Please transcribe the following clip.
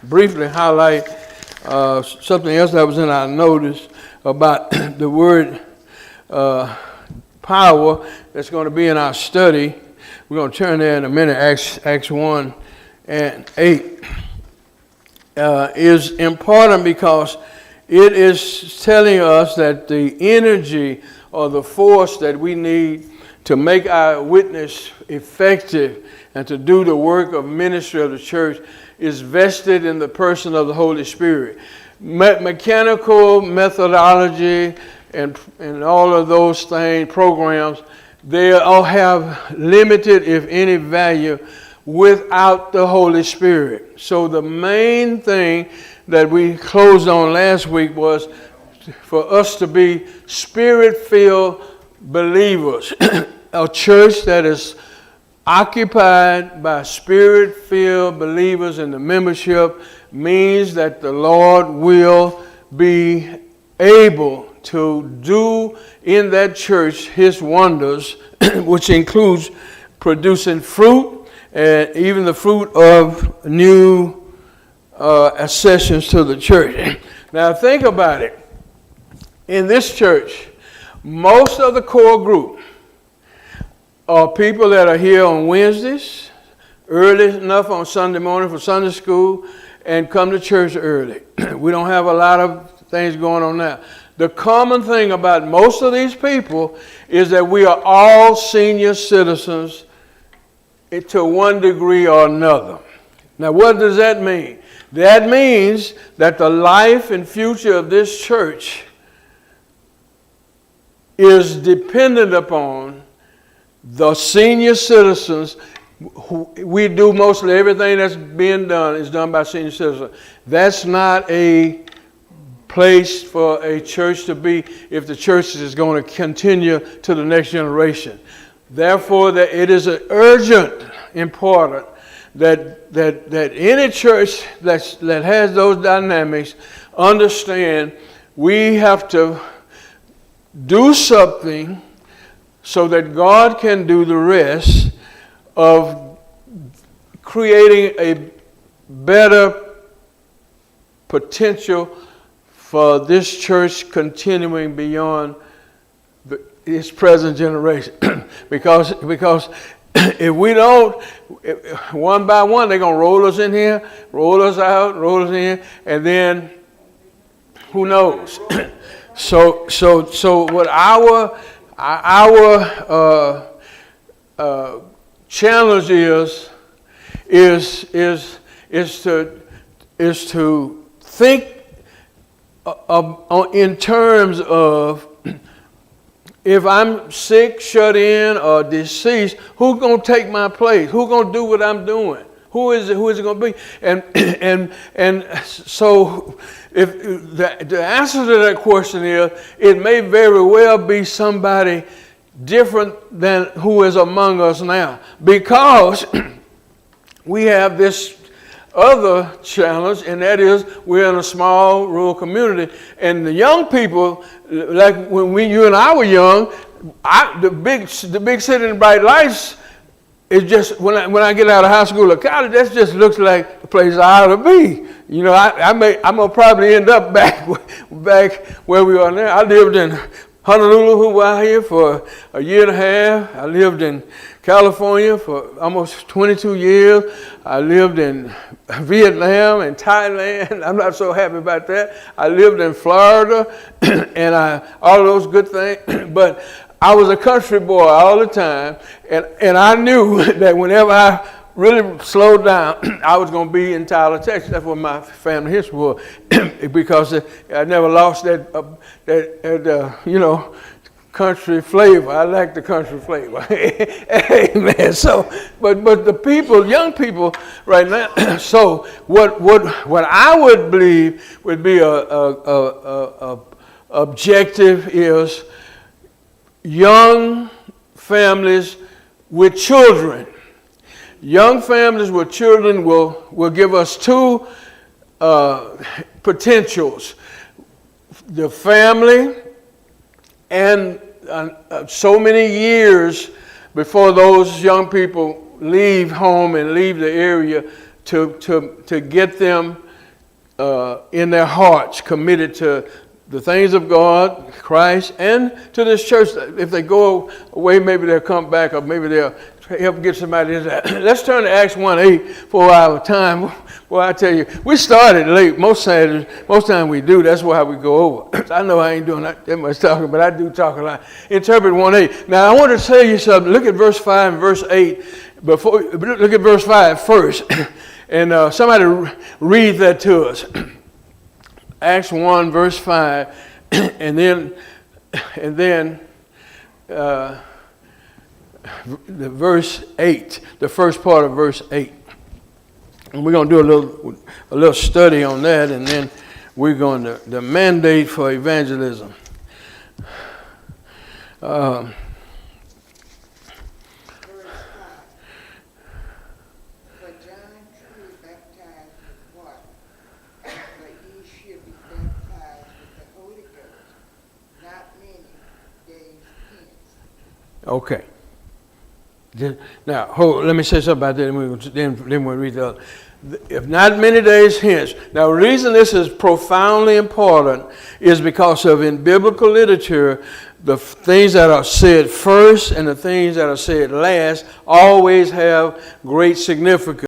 briefly highlight something else that was in our notice about the word power that's going to be in our study. We're going to turn there in a minute. Acts 1 and 8 is important because it is telling us that the energy or the force that we need to make our witness effective and to do the work of ministry of the church is vested in the person of the Holy Spirit. Mechanical methodology and all of those things, programs, they all have limited, if any, value without the Holy Spirit. So the main thing that we closed on last week was for us to be Spirit-filled believers. A church that is occupied by Spirit-filled believers in the membership means that the Lord will be able to do in that church His wonders, which includes producing fruit and even the fruit of new accessions to the church. Now think about it. In this church, most of the core group are people that are here on Wednesdays, early enough on Sunday morning for Sunday school, and come to church early. We don't have a lot of things going on now. The common thing about most of these people is that we are all senior citizens to one degree or another. Now, what does that mean? That means that the life and future of this church is dependent upon the senior citizens. We do mostly everything that's being done is done by senior citizens. That's not a place for a church to be if the church is going to continue to the next generation. Therefore, that it is urgent, important that any church that has those dynamics understand we have to do something so that God can do the rest of creating a better potential for this church continuing beyond its present generation. because if we don't, one by one, they're going to roll us in here, roll us out, roll us in, and then who knows? So what our challenge is to think in terms of, if I'm sick, shut in, or deceased, who's going to take my place? Who's going to do what I'm doing? Who is it going to be? And so if the answer to that question is, it may very well be somebody different than who is among us now, because we have this other challenge, and that is we're in a small rural community, and the young people, like when you and I were young, the big city and bright lights is just, when I get out of high school or college, that just looks like the place I ought to be. You know, I'm gonna probably end up back where we are now. I lived in Honolulu, Hawaii for a year and a half. I lived in California for almost 22 years. I lived in Vietnam and Thailand. I'm not so happy about that. I lived in Florida and all those good things. But I was a country boy all the time. And I knew that whenever I really slowed down, I was going to be in Tyler, Texas. That's what my family history was. Because I never lost that country flavor. I like the country flavor. Amen. So, but the people, young people right now, so what I would believe would be a objective is young families with children. Young families with children will give us two potentials. The family, and so many years before those young people leave home and leave the area to get them in their hearts, committed to the things of God, Christ, and to this church. If they go away, maybe they'll come back, or maybe they'll help get somebody in there. Let's turn to Acts 1:8 for our time. Well, I tell you, we started late. Most time we do. That's why we go over. I know I ain't doing that much talking, but I do talk a lot. Interpret 1:8. Now, I want to tell you something. Look at verse 5 and verse 8. Look at verse 5 first. And somebody read that to us. Acts 1, verse 5. And then the verse 8, the first part of verse 8. And we're going to do a little study on that, and then we're going to the mandate for evangelism. Verse 5. For John truly baptized with water, but ye should be baptized with the Holy Ghost not many days hence. Okay. Now, let me say something about that, and then we'll read the other. If not many days hence. Now, the reason this is profoundly important is because of in biblical literature, the things that are said first and the things that are said last always have great significance.